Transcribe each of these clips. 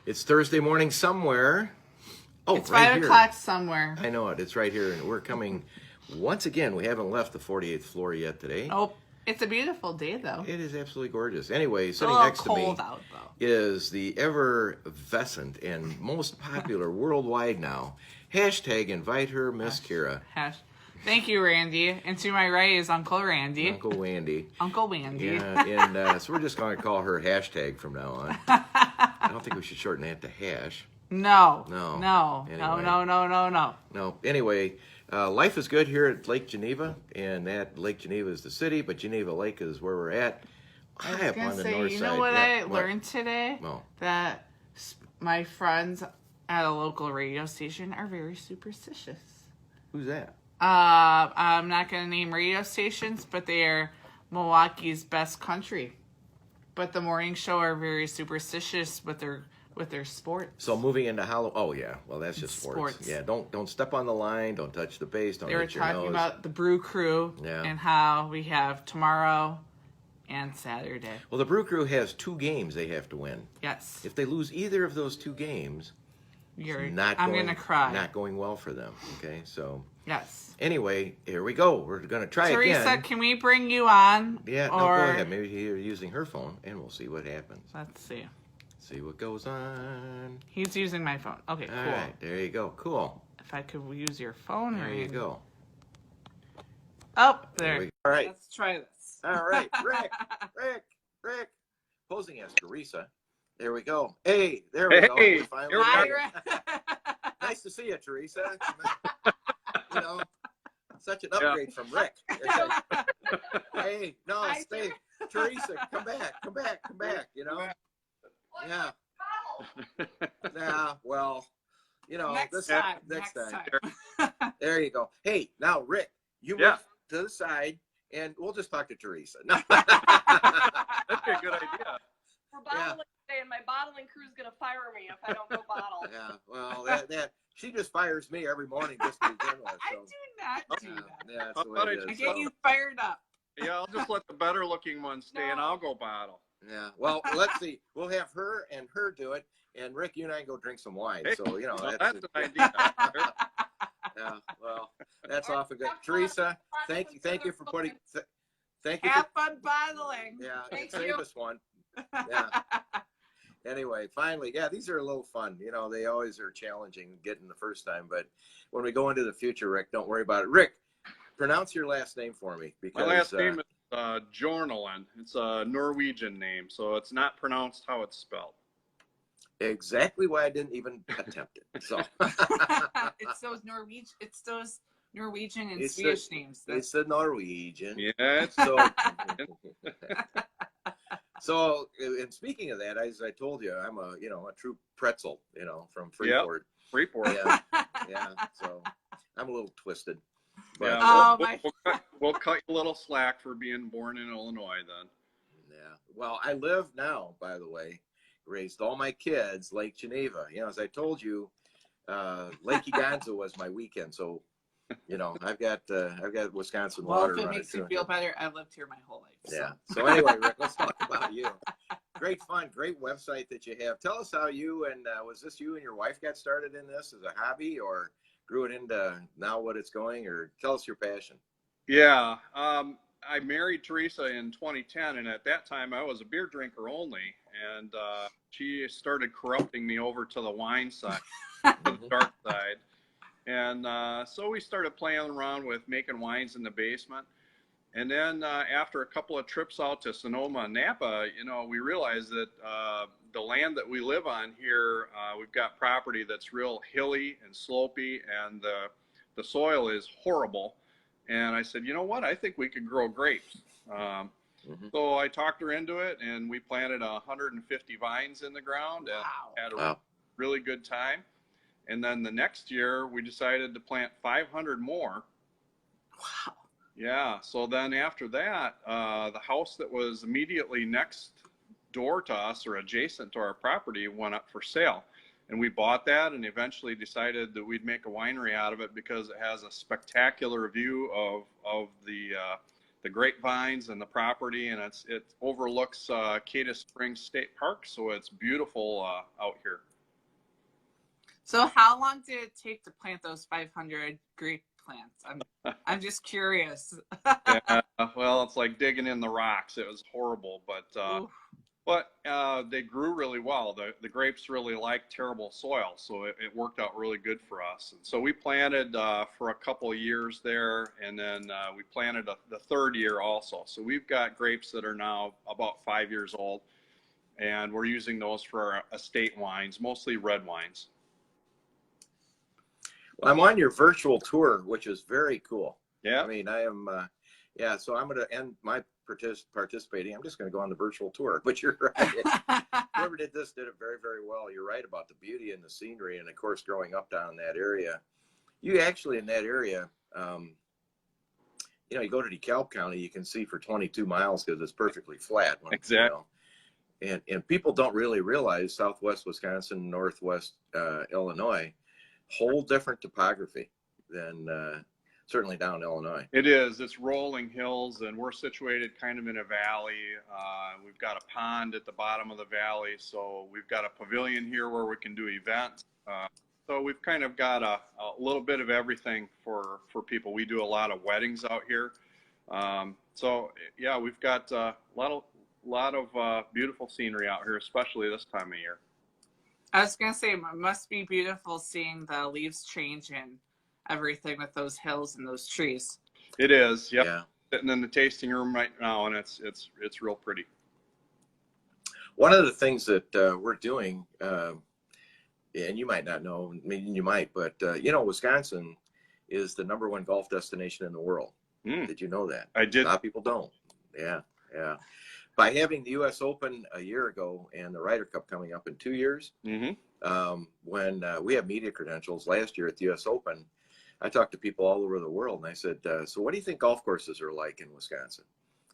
It's Thursday morning somewhere. Oh, It's right 5 here. o'clock somewhere. I know it. It's right here. And we're coming, once again, we haven't left the 48th floor yet today. Oh, it's a beautiful day, though. It is absolutely gorgeous. Anyway, It's a sitting little next to me cold out, though. is the effervescent and most popular worldwide now. Hashtag invite her, Miss Kira. Thank you, Randy. And to my right is Uncle Randy. Uncle Wandy. Uncle Wandy. Yeah, and so we're just going to call her hashtag from now on. I don't think we should shorten that to hash. No. No. No. Anyway. No. No. Anyway, life is good here at Lake Geneva, and that Lake Geneva is the city, but Geneva Lake is where we're at. I was High up going on to the say, north you side. know what Yeah, I learned today? No. That my friends at a local radio station are very superstitious. Who's that? I'm not going to name radio stations, but they are Milwaukee's best country. But the morning show are very superstitious with their sports. So moving into Halloween. Oh yeah, well that's just sports. Yeah, don't step on the line. Don't touch the base. Don't. They were hit your talking nose. about the Brew Crew and how we have tomorrow and Saturday. Well, the Brew Crew has 2 games they have to win. Yes. If they lose either of those 2 games, I'm gonna cry. Not going well for them. Okay, so. Yes. Anyway, here we go. We're gonna try Teresa, again. can we bring you on? Yeah, no, go ahead. Maybe you're using her phone, and we'll see what happens. Let's see. See what goes on. He's using my phone. Okay, cool. All right, there you go. Cool. If I could use your phone. There you go. Oh, there. All right. Let's try this. All right, Rick. Posing as Teresa. There we go. Hey, there we go. Hey, Finally Hi, got it. Nice to see you, Teresa. You know, such an upgrade from Rick. Hey, no, Hi, stay. Teresa, come back, you know? Yeah. Yeah, well, you know, Next time. There you go. Hey, now, Rick, you move to the side, and we'll just talk to Teresa. No. That'd be a good idea. We're bottling today, and my bottling crew's gonna fire me if I don't go bottle. Yeah, well, that she just fires me every morning just to begin with. So. I do not do that. Yeah, that's the way it is. I get you fired up. Yeah, I'll just let the better looking one stay, and I'll go bottle. Yeah, well, let's see. We'll have her do it, and Rick, you and I can go drink some wine. Hey, so, you know, well, that's an idea. yeah, well, that's awful good. Teresa, thank you for putting, thank you. Have fun bottling. Yeah, save us one. Yeah. Anyway, finally, these are a little fun. You know, they always are challenging getting the first time, but when we go into the future, Rick, don't worry about it. Rick, pronounce your last name for me. Because, my last name is Jornalen. It's a Norwegian name, so it's not pronounced how it's spelled. Exactly why I didn't even attempt it. So It's those Norwegian and Swedish names. It's the Norwegian. Yeah. So, and speaking of that, as I told you, I'm a true pretzel, from Freeport. Yep. Freeport. Yeah. So I'm a little twisted. But, yeah, we'll cut you a little slack for being born in Illinois then. Yeah. Well, I live now, by the way, raised all my kids Lake Geneva. As I told you, Lake Eganza was my weekend. So, I've got Wisconsin water. Well, if it makes you feel better, I've lived here my whole life. So. Yeah. So anyway, Rick, let's talk about you. Great fun, great website that you have. Tell us how you and was this you and your wife got started in this as a hobby, or grew it into now what it's going, or tell us your passion. Yeah. I married Teresa in 2010, and at that time I was a beer drinker only, and she started corrupting me over to the wine side, the dark side. And so we started playing around with making wines in the basement. And then after a couple of trips out to Sonoma and Napa, we realized that the land that we live on here, we've got property that's real hilly and slopey, and the soil is horrible. And I said, you know what? I think we could grow grapes. So I talked her into it, and we planted 150 vines in the ground and had a really good time. And then the next year, we decided to plant 500 more. Wow. Yeah. So then after that, the house that was immediately next door to us or adjacent to our property went up for sale. And we bought that and eventually decided that we'd make a winery out of it because it has a spectacular view of the grapevines and the property. And it overlooks Cadiz Springs State Park. So it's beautiful out here. So how long did it take to plant those 500 grape plants? I'm just curious. Yeah, well, it's like digging in the rocks. It was horrible, Oof. but they grew really well. The grapes really like terrible soil, so it worked out really good for us. And so we planted for a couple of years there, and then we planted the third year also. So we've got grapes that are now about 5 years old, and we're using those for our estate wines, mostly red wines. Well, I'm on your virtual tour, which is very cool. Yeah. I mean, I am, yeah, so I'm going to end my participating. I'm just going to go on the virtual tour, but you're right. Whoever did this did it very, very well. You're right about the beauty and the scenery. And of course, growing up down in that area, you actually in that area, you know, you go to DeKalb County, you can see for 22 miles because it's perfectly flat. Exactly. You know, and people don't really realize Southwest Wisconsin, Northwest Illinois, whole different topography than certainly down Illinois. It is. It's rolling hills, and we're situated kind of in a valley. We've got a pond at the bottom of the valley, so we've got a pavilion here where we can do events. So we've kind of got a little bit of everything for people. We do a lot of weddings out here. So yeah, we've got a lot of beautiful scenery out here, especially this time of year. I was gonna say it must be beautiful seeing the leaves change and everything with those hills and those trees. It is. Yep. Yeah. Sitting in the tasting room right now, and it's real pretty. One of the things that we're doing, and you might not know, I mean, you might, but you know, Wisconsin is the #1 golf destination in the world. Did you know that? I did. A lot of people don't. Yeah, yeah. By having the U.S. Open a year ago and the Ryder Cup coming up in 2 years, when we have media credentials last year at the U.S. Open, I talked to people all over the world, and I said, so what do you think golf courses are like in Wisconsin?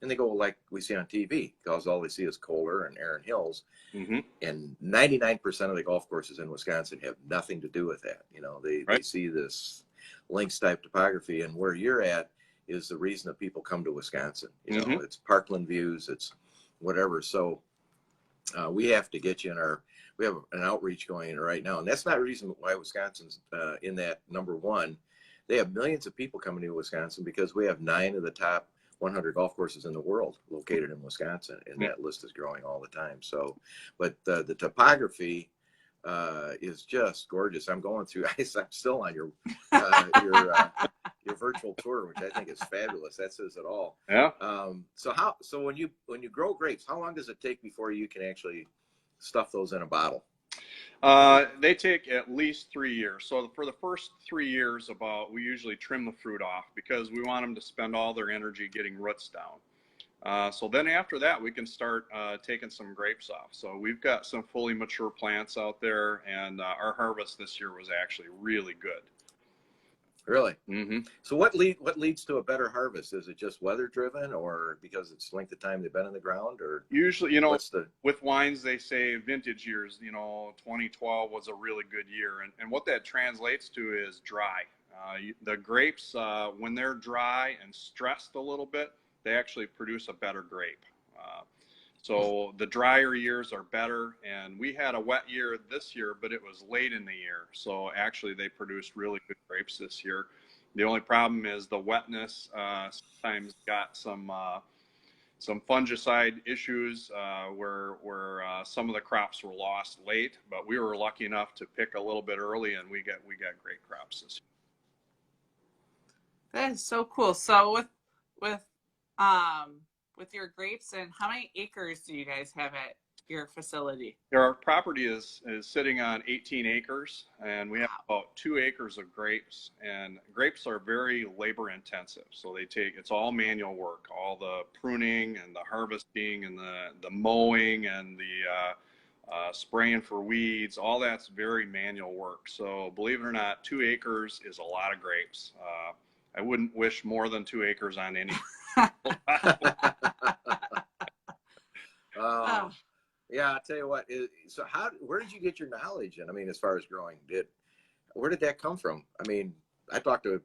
And they go, well, like we see on TV, because all they see is Kohler and Erin Hills. And 99% of the golf courses in Wisconsin have nothing to do with that. You know, they see this links type topography, and where you're at is the reason that people come to Wisconsin. You know, it's parkland views, it's whatever. So we have to get you in we have an outreach going right now. And that's not the reason why Wisconsin's in that #1. They have millions of people coming to Wisconsin because we have 9 of the top 100 golf courses in the world located in Wisconsin. And that list is growing all the time. So, but the topography is just gorgeous. I'm going through, I'm still on your virtual tour, which I think is fabulous. That says it all. Yeah. So when you grow grapes, how long does it take before you can actually stuff those in a bottle? They take at least 3 years. So for the first 3 years, we usually trim the fruit off because we want them to spend all their energy getting roots down. So then after that, we can start taking some grapes off. So we've got some fully mature plants out there, and our harvest this year was actually really good. Really? So what leads to a better harvest? Is it just weather driven, or because it's length of time they've been in the ground, or usually, you know, with wines they say vintage years. You know, 2012 was a really good year, and what that translates to is dry. The grapes, when they're dry and stressed a little bit, they actually produce a better grape. So the drier years are better, and we had a wet year this year, but it was late in the year. So actually they produced really good grapes this year. The only problem is the wetness sometimes got some fungicide issues where some of the crops were lost late, but we were lucky enough to pick a little bit early, and we got great crops this year. That is so cool. So with your grapes, and how many acres do you guys have at your facility? Our property is sitting on 18 acres, and we have about 2 acres of grapes. And grapes are very labor intensive, so it's all manual work, all the pruning and the harvesting and the mowing and the spraying for weeds. All that's very manual work. So believe it or not, 2 acres is a lot of grapes. I wouldn't wish more than 2 acres on any. Yeah, I'll tell you what. So where did you get your knowledge? And I mean, as far as growing, where did that come from? I mean, I talked to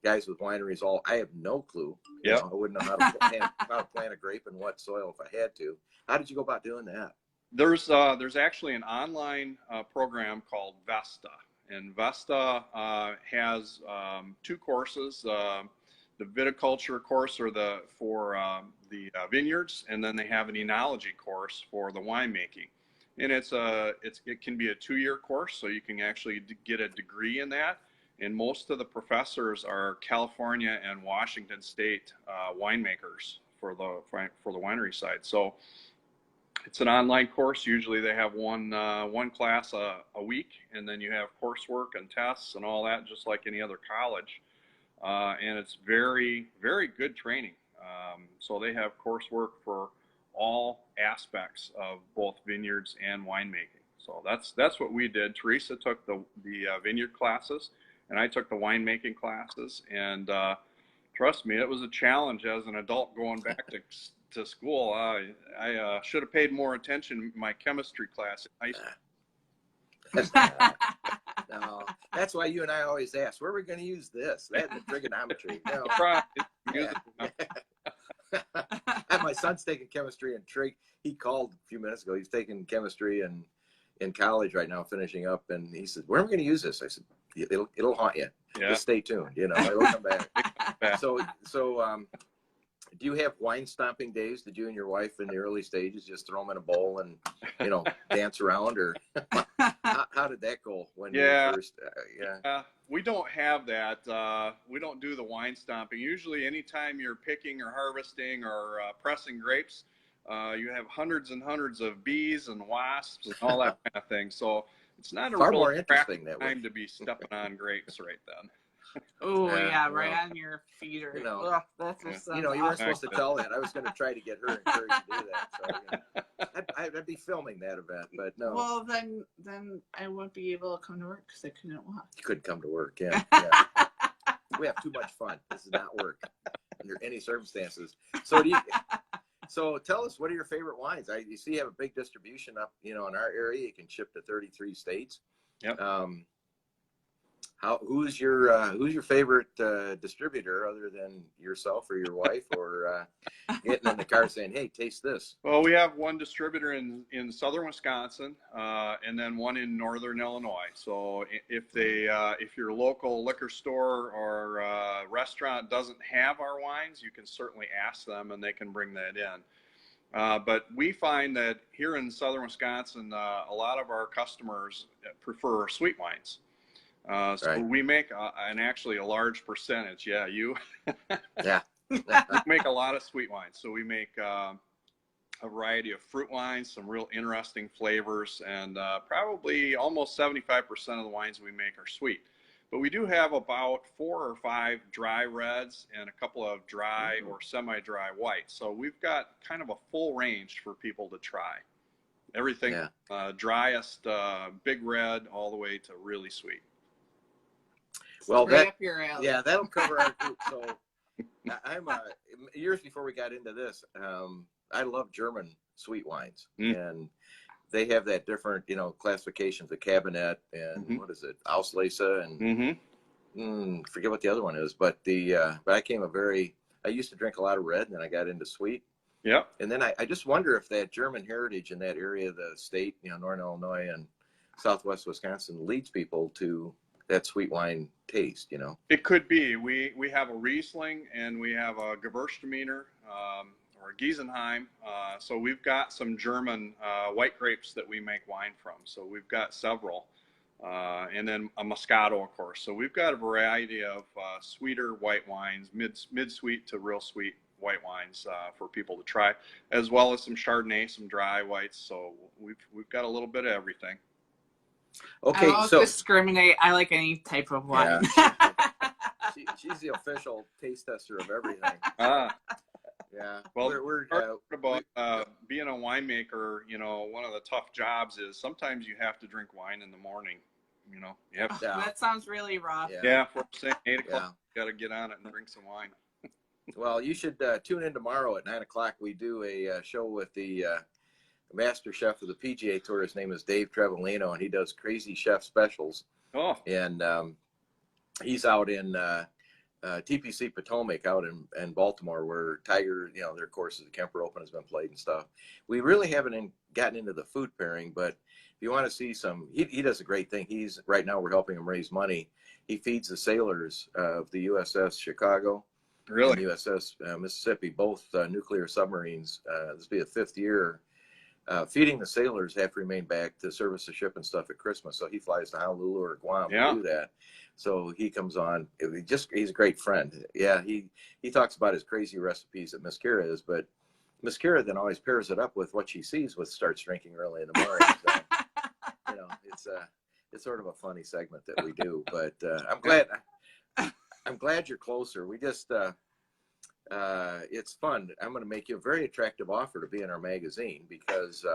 guys with wineries. I have no clue. Yeah, I wouldn't know how to plant a grape in what soil if I had to. How did you go about doing that? There's actually an online program called Vesta, And Vesta has two courses: the viticulture course, or for the vineyards, and then they have an enology course for the winemaking. And it can be a 2-year course, so you can actually get a degree in that. And most of the professors are California and Washington State winemakers for the winery side. So it's an online course. Usually they have one class a week, and then you have coursework and tests and all that, just like any other college. And it's very, very good training. So they have coursework for all aspects of both vineyards and winemaking. So that's what we did. Teresa took the vineyard classes, and I took the winemaking classes. And trust me, it was a challenge as an adult going back to school. I should have paid more attention in my chemistry class in high school. No, that's why you and I always ask, where are we going to use this? That and the trigonometry. No. Yeah. My son's taking chemistry and trig. He called a few minutes ago. He's taking chemistry in college right now, finishing up, and he said, "Where are we going to use this?" I said, "It'll haunt you. Yeah. Just stay tuned. You know, it'll come back." So, do you have wine stomping days? Did you and your wife in the early stages just throw them in a bowl and, dance around, or how did that go when you were first? We don't have that. We don't do the wine stomping. Usually anytime you're picking or harvesting or pressing grapes, you have hundreds and hundreds of bees and wasps and all that kind of thing. So it's not a Far real more interesting that way. time to be stepping on grapes right then. Oh yeah, right on your feet. Or, that's just you weren't supposed to tell that. I was going to try to get her encouraged to do that. So I'd be filming that event, but no. Well, then I wouldn't be able to come to work because I couldn't walk. You couldn't come to work. Yeah. We have too much fun. This does not work under any circumstances. So tell us, what are your favorite wines? You see you have a big distribution up, in our area. You can ship to 33 states. Yep. Who's your favorite distributor other than yourself or your wife, or getting in the car saying, "Hey, taste this"? Well, we have one distributor in southern Wisconsin, and then one in northern Illinois. So if your local liquor store or restaurant doesn't have our wines, you can certainly ask them, and they can bring that in. But we find that here in southern Wisconsin, a lot of our customers prefer sweet wines. So right. We make actually a large percentage. Yeah, you Yeah. make a lot of sweet wines. So we make a variety of fruit wines, some real interesting flavors, and probably almost 75% of the wines we make are sweet. But we do have about 4 or 5 dry reds and a couple of dry or semi-dry whites. So we've got kind of a full range for people to try. Everything driest, big red, all the way to really sweet. Well, right up your alley. Yeah, that'll cover our group. So I'm years before we got into this, I love German sweet wines, and they have that different, classifications, the Cabernet and what is it, Auslese, and forget what the other one is, but I used to drink a lot of red, and then I got into sweet. Yeah. And then I just wonder if that German heritage in that area of the state, northern Illinois and southwest Wisconsin, leads people to that sweet wine taste, It could be. We have a Riesling, and we have a Gewürztraminer, or a Giesenheim. So we've got some German white grapes that we make wine from. So we've got several. And then a Moscato, of course. So we've got a variety of sweeter white wines, mid-sweet to real sweet white wines for people to try, as well as some Chardonnay, some dry whites. So we've got a little bit of everything. Okay, I won't discriminate. I like any type of wine. Yeah, she's the official taste tester of everything. Yeah. Well, we're about being a winemaker. One of the tough jobs is sometimes you have to drink wine in the morning. You have to. That sounds really rough. Yeah, for saying 8 o'clock, you got to get on it and drink some wine. Well, you should tune in tomorrow at 9 o'clock. We do a show with the master chef of the PGA Tour. His name is Dave Trevolino, and he does Crazy Chef specials. Oh. And he's out in TPC Potomac out in Baltimore, where Tiger, their courses, the Kemper Open has been played and stuff. We really haven't gotten into the food pairing, but if you want to see some, he does a great thing. He's right now we're helping him raise money. He feeds the sailors of the USS Chicago and Really? the USS Mississippi, both nuclear submarines. This will be the 5th year. Feeding the sailors have to remain back to service the ship and stuff at Christmas. So he flies to Honolulu or Guam Yeah. to do that. So he comes on. He's a great friend. Yeah, he talks about his crazy recipes that Miss Kira is, but Miss Kira then always pairs it up with what she sees with starts drinking early in the morning. So, you know, it's sort of a funny segment that we do. But I'm glad you're closer. We just it's fun. I'm going to make you a very attractive offer to be in our magazine because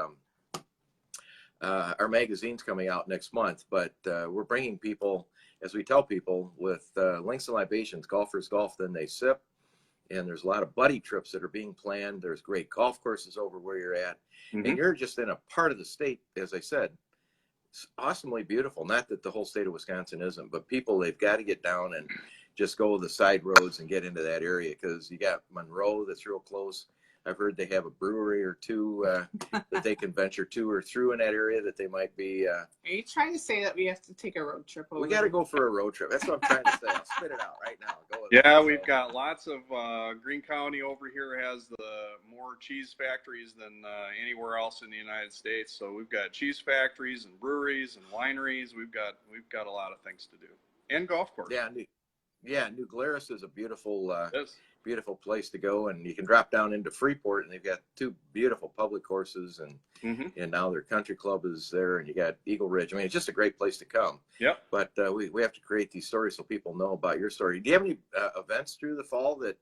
our magazine's coming out next month, but we're bringing people, as we tell people, with links and libations. Golfers golf, then they sip. And there's a lot of buddy trips that are being planned. There's great golf courses over where you're at. Mm-hmm. And you're just in a part of the state, as I said, awesomely beautiful. Not that the whole state of Wisconsin isn't, but people, they've got to get down and just go the side roads and get into that area because you got Monroe that's real close. I've heard they have a brewery or two that they can venture to or through in that area that they might be. Are you trying to say that we have to take a road trip over? We got to go for a road trip. That's what I'm trying to say. I'll spit it out right now. Go with Yeah, it. we've got lots of Greene County over here has the more cheese factories than anywhere else in the United States. So we've got cheese factories and breweries and wineries. We've got a lot of things to do and golf course. Yeah, New Glarus is a beautiful. Yes. Beautiful place to go, and you can drop down into Freeport, and they've got 2 beautiful public courses, and now their country club is there, and you got Eagle Ridge. I mean, it's just a great place to come. Yep. But we have to create these stories so people know about your story. Do you have any events through the fall that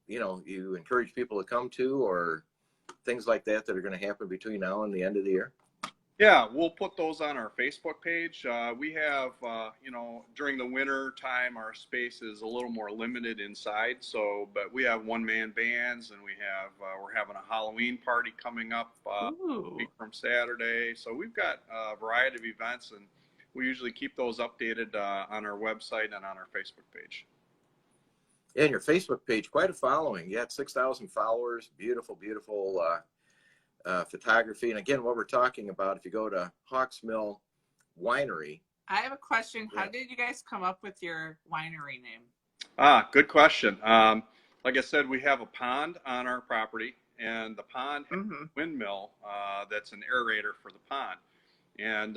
you encourage people to come to, or things like that are going to happen between now and the end of the year? Yeah, we'll put those on our Facebook page. We have, during the winter time, our space is a little more limited inside. So, but we have one-man bands, and we're having a Halloween party coming up a week from Saturday. So we've got a variety of events, and we usually keep those updated on our website and on our Facebook page. Yeah, and your Facebook page, quite a following. You had 6,000 followers. Beautiful, beautiful. Photography. And again, what we're talking about, if you go to Hawks Mill Winery. I have a question. How did you guys come up with your winery name? Good question. Like I said, we have a pond on our property, and the pond has a windmill that's an aerator for the pond. And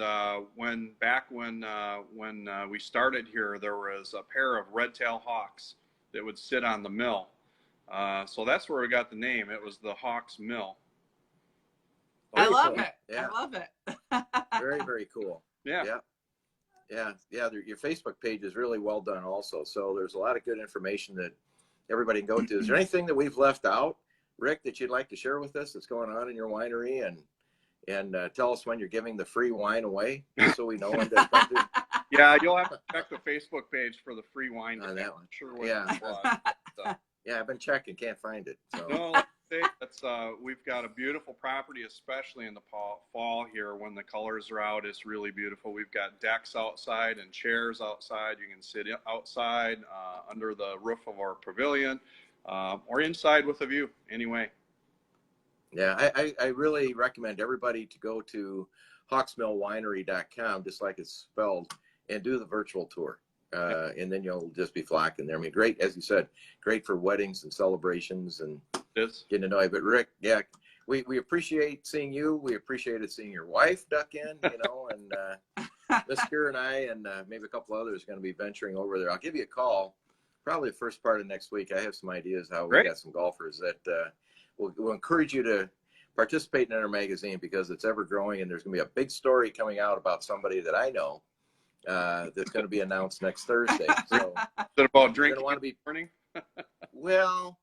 when we started here, there was a pair of red-tailed hawks that would sit on the mill. So that's where we got the name. It was the Hawks Mill. I love cool. it. Yeah. I love it. Very, very cool. Yeah. Your Facebook page is really well done also. So there's a lot of good information that everybody can go to. Is there anything that we've left out, Rick, that you'd like to share with us that's going on in your winery, and tell us when you're giving the free wine away, just so we know when to come to? Yeah, you'll have to check the Facebook page for the free wine. On that one. Sure. Yeah, I've been checking, can't find it. So. No, like I say, we've got a beautiful property, especially in the fall here when the colors are out. It's really beautiful. We've got decks outside and chairs outside. You can sit outside under the roof of our pavilion or inside with a view. Anyway. Yeah, I really recommend everybody to go to hawksmillwinery.com, just like it's spelled, and do the virtual tour. And then you'll just be flocking there. I mean, great, as you said, great for weddings and celebrations and getting to know you. But Rick, yeah, we appreciate seeing you. We appreciated seeing your wife duck in, and Miss Kira and I and maybe a couple others are going to be venturing over there. I'll give you a call probably the first part of next week. I have some ideas how we got some golfers that we'll encourage you to participate in our magazine because it's ever growing, and there's going to be a big story coming out about somebody that I know that's going to be announced next Thursday. So is it about drinking want to be morning? Well,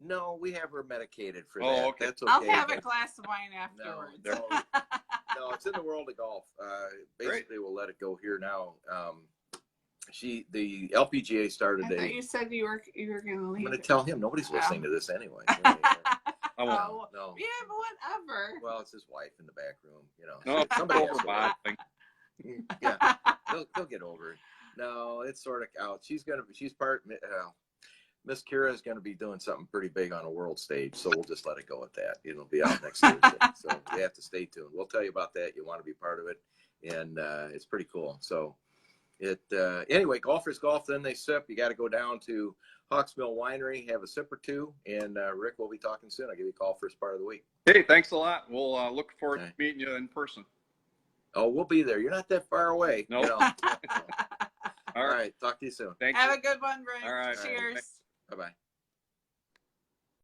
no, we have her medicated for that. Okay. That's okay. I'll have a glass of wine afterwards. No, it's in the world of golf. Basically, we'll let it go here now. The LPGA started. I thought you said you were going to leave. I'm going to tell him. Nobody's listening to this anyway. I won't. No. Yeah, but whatever. Well, it's his wife in the back room. No, somebody has to bad thing. Yeah, they'll get over it. No, it's sort of out. She's part. Miss Kira is going to be doing something pretty big on a world stage, so we'll just let it go at that. It'll be out next Thursday, so you have to stay tuned. We'll tell you about that. You want to be part of it, and it's pretty cool. So anyway, golfers golf, then they sip. You got to go down to Hawks Mill Winery, have a sip or two, and Rick, we'll be talking soon. I'll give you a call first part of the week. Hey, thanks a lot. We'll look forward to meeting you in person. Oh, we'll be there. You're not that far away. Nope. You know. All right. Talk to you soon. Thank Have you. a good one, Rick. All right. Cheers. Bye-bye.